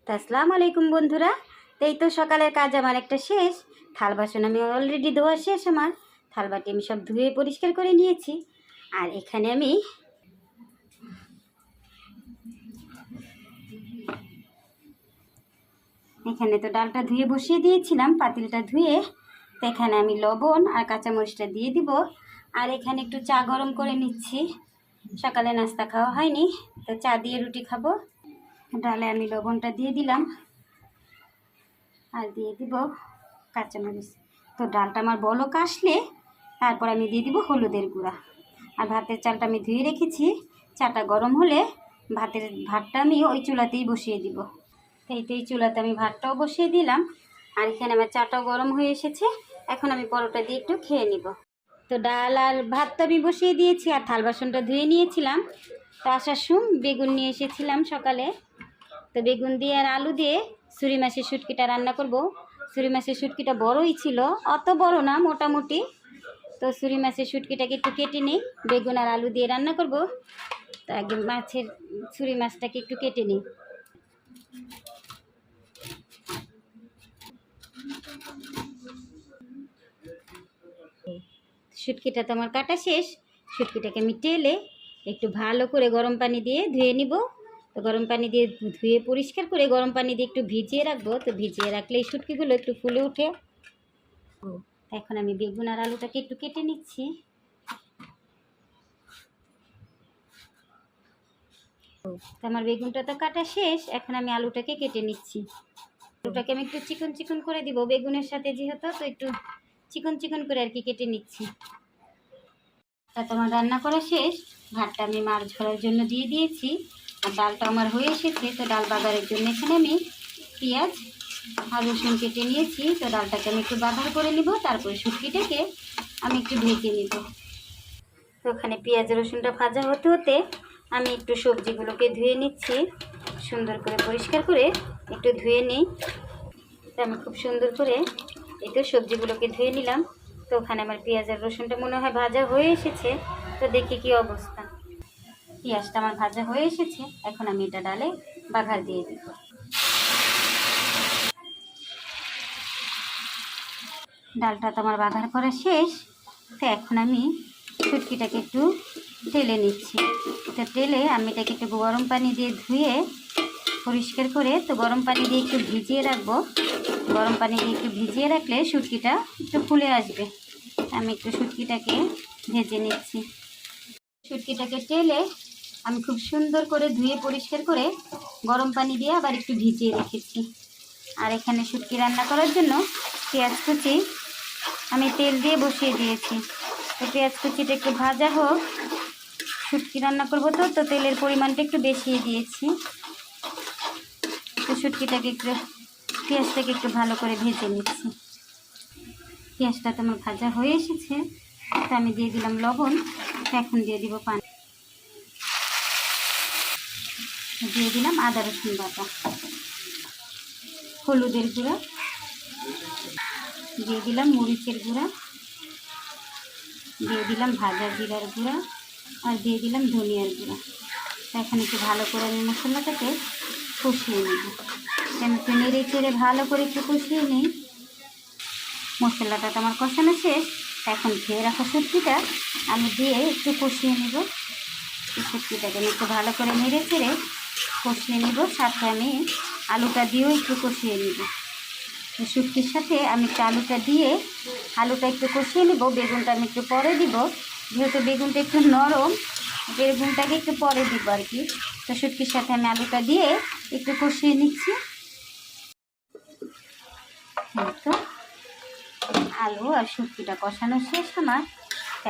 তো আসসালামু আলাইকুম বন্ধুরা। তো এই তো সকালের কাজ আমার একটা শেষ। থাল বাসন আমি অলরেডি ধোয়া শেষ। আমার থাল বাটি আমি সব ধুয়ে পরিষ্কার করে নিয়েছি। আর এখানে আমি তো ডালটা ধুয়ে বসিয়ে দিয়েছিলাম, পাতিলটা ধুয়ে। তো এখানে আমি লবণ আর কাঁচামরিচটা দিয়ে দিব। আর এখানে একটু চা গরম করে নিচ্ছি। সকালে নাস্তা খাওয়া হয়নি, তো চা দিয়ে রুটি খাবো। ডালে আমি লবণটা দিয়ে দিলাম আর দিয়ে দিব কাঁচামরিচ। তো ডালটা আমার বলক আসলে তারপর আমি দিয়ে দিব হলুদের গুঁড়া। আর ভাতের চালটা আমি ধুয়ে রেখেছি। চাটা গরম হলে ভাতটা আমি ওই চুলাতেই বসিয়ে দিব। এই চুলাতে আমি ভাতটাও বসিয়ে দিলাম। আর এখানে আমার চাটাও গরম হয়ে এসেছে। এখন আমি পরোটা দিয়ে একটু খেয়ে নিব। তো ডাল আর ভাতটা আমি বসিয়ে দিয়েছি আর থাল বাসনটা ধুয়ে নিয়েছিলাম। তো আসার সময় বেগুন নিয়ে এসেছিলাম সকালে। তো বেগুন দিয়ে আর আলু দিয়ে ছুরি মাছের শুটকিটা রান্না করব। ছুরি মাছের শুটকিটা বড়ই ছিল, অত বড় না, মোটামুটি। তো ছুরি মাছের শুটকিটাকে একটু কেটে নিই, বেগুন আর আলু দিয়ে রান্না করব। তো আগে ছুরি মাছটাকে একটু কেটে নিই। শুটকিটা তো আমার কাটা শেষ। শুটকিটাকে আমি টেলে একটু ভালো করে গরম পানি দিয়ে ধুয়ে নিব। তো গরম পানি দিয়ে ধুয়ে পরিষ্কার করে গরম পানি দিয়ে একটু ভিজিয়ে রাখবো। তো ভিজিয়ে রাখলে এই শুটকিগুলো একটু ফুলে ওঠে। এখন আমি বেগুন আর আলুটাকে একটু কেটে নিচ্ছি। তো আমার বেগুনটা তো কাটা শেষ, এখন আমি আলুটাকে কেটে নিচ্ছি। আলুটাকে আমি একটু চিকন চিকন করে দিব, বেগুনের সাথে যেহেতু, তো একটু চিকন চিকন করে আর কি কেটে নিচ্ছি। তা তোমার রান্না করা শেষ। ভাতটা আমি মাছ ঝরার জন্য দিয়ে দিয়েছি আর ডালটা আমার হয়ে এসেছে। তো ডাল বাগারের জন্য এখানে আমি পেঁয়াজ আর রসুন কেটে নিয়েছি। তো ডালটাকে আমি একটু বাগার করে নিব, তারপরে শুটকিটাকে আমি একটু ভেজে নিব। তো ওখানে পেঁয়াজ রসুনটা ভাজা হতে হতে আমি একটু সবজিগুলোকে ধুয়ে নিচ্ছি। সুন্দর করে পরিষ্কার করে একটু ধুয়ে নিই। তো আমি খুব সুন্দর করে এই তো সবজিগুলোকে ধুয়ে নিলাম। তো ওখানে আমার পেঁয়াজ আর রসুনটা মনে হয় ভাজা হয়ে এসেছে। তো দেখি কি অবস্থা। পেঁয়াজটা আমার ভাজা হয়ে এসেছে, এখন আমি এটা ডালে বাঘার দিয়ে দিব। ডালটা তো আমার বাঘার করা শেষ। তো এখন আমি শুটকিটাকে একটু টেলে নিচ্ছি। তো টেলে আমি এটাকে একটু গরম পানি দিয়ে ধুয়ে পরিষ্কার করে, তো গরম পানি দিয়ে একটু ভিজিয়ে রাখবো। গরম পানি দিয়ে একটু ভিজিয়ে রাখলে শুটকিটা একটু ফুলে আসবে। আমি একটু শুটকিটাকে ভেজে নিচ্ছি। শুটকিটাকে টেলে আমি খুব সুন্দর করে ধুয়ে পরিষ্কার করে গরম পানি দিয়ে আবার একটু ভিজিয়ে রেখেছি। আর এখানে শুটকি রান্না করার জন্য পেঁয়াজ কুচি আমি তেল দিয়ে বসিয়ে দিয়েছি। তো পেঁয়াজ কুচিটা একটু ভাজা হোক, শুটকি রান্না করবো, তো তেলের পরিমাণটা একটু বেশি দিয়েছি। তো শুটকিটাকে একটু পেঁয়াজটাকে একটু ভালো করে ভেজে নিচ্ছি। পেঁয়াজটা তো আমার ভাজা হয়ে এসেছে। তো আমি দিয়ে দিলাম লবণ। এখন দিয়ে দিব পানি, দিয়ে দিলাম আদা রসুন বাটা, হলুদের গুঁড়া দিয়ে দিলাম, মরিচের গুঁড়া দিয়ে দিলাম, ভাজা জিরার গুঁড়া আর দিয়ে দিলাম ধনিয়ার গুঁড়া। এখন একটু ভালো করে আমি মশলাটাকে কষিয়ে নেব। আমি একটু নেড়ে চেড়ে ভালো করে একটু কষিয়ে নিই। মশলাটা তো আমার কষানো শেষ। এখন ধুয়ে রাখা সবজিটা আমি দিয়ে একটু কষিয়ে নেব। সবজিটাকে আমি একটু ভালো করে নেড়ে চেড়ে কষিয়ে নেব। সাথে আমি আলুটা দিয়েও একটু কষিয়ে নেব। শুটকির সাথে আমি একটু আলুটা একটু কষিয়ে নেব। বেগুনটা আমি একটু পরে দিব, যেহেতু বেগুনটা একটু নরম, বেগুনটাকে একটু পরে দিব আর কি। তো শুটকির সাথে আমি আলুটা দিয়ে একটু কষিয়ে নিচ্ছি। তো আলু আর শুটকিটা কষানো শেষ আমার।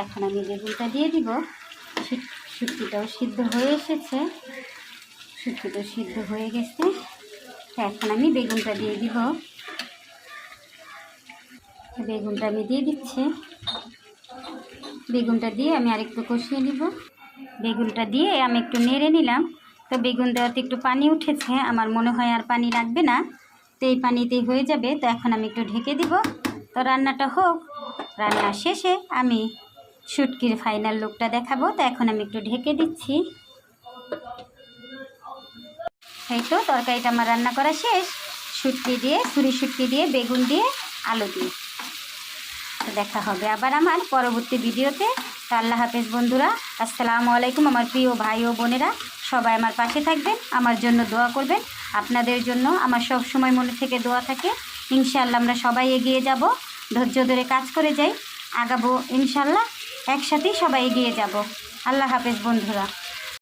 এখন আমি বেগুনটা দিয়ে দিব। শুটকিটাও সিদ্ধ হয়ে এসেছে, শুটকিটাও সিদ্ধ হয়ে গেছে। তো এখন আমি বেগুনটা দিয়ে দিব। বেগুনটা আমি দিয়ে দিচ্ছি। বেগুনটা দিয়ে আমি আরেকটু কষিয়ে নিব। বেগুনটা দিয়ে আমি একটু নেড়ে নিলাম। তো বেগুন দেওয়াতে একটু পানি উঠেছে, আমার মনে হয় আর পানি লাগবে না। তো এই পানিতেই হয়ে যাবে। তো এখন আমি একটু ঢেকে দিব। তো রান্নাটা হোক, রান্না শেষে আমি শুটকির ফাইনাল লুকটা দেখাবো। তো এখন আমি একটু ঢেকে দিচ্ছি। এই তো তরকারিটা আমার রান্না করা শেষ, শুটকি দিয়ে, ছুরি শুটকি দিয়ে, বেগুন দিয়ে, আলু দিয়ে। তো দেখা হবে আবার আমার পরবর্তী ভিডিওতে। তো আল্লাহ হাফেজ বন্ধুরা, আসসালামু আলাইকুম। আমার প্রিয় ভাই ও বোনেরা সবাই আমার পাশে থাকবেন, আমার জন্য দোয়া করবেন। আপনাদের জন্য আমার সব সময় মনে থেকে দোয়া থাকে। ইনশাআল্লাহ আমরা সবাই এগিয়ে যাব, ধৈর্য ধরে কাজ করে যাই, আগাবো ইনশাআল্লাহ, একসাথেই সবাই এগিয়ে যাব। আল্লাহ হাফেজ বন্ধুরা।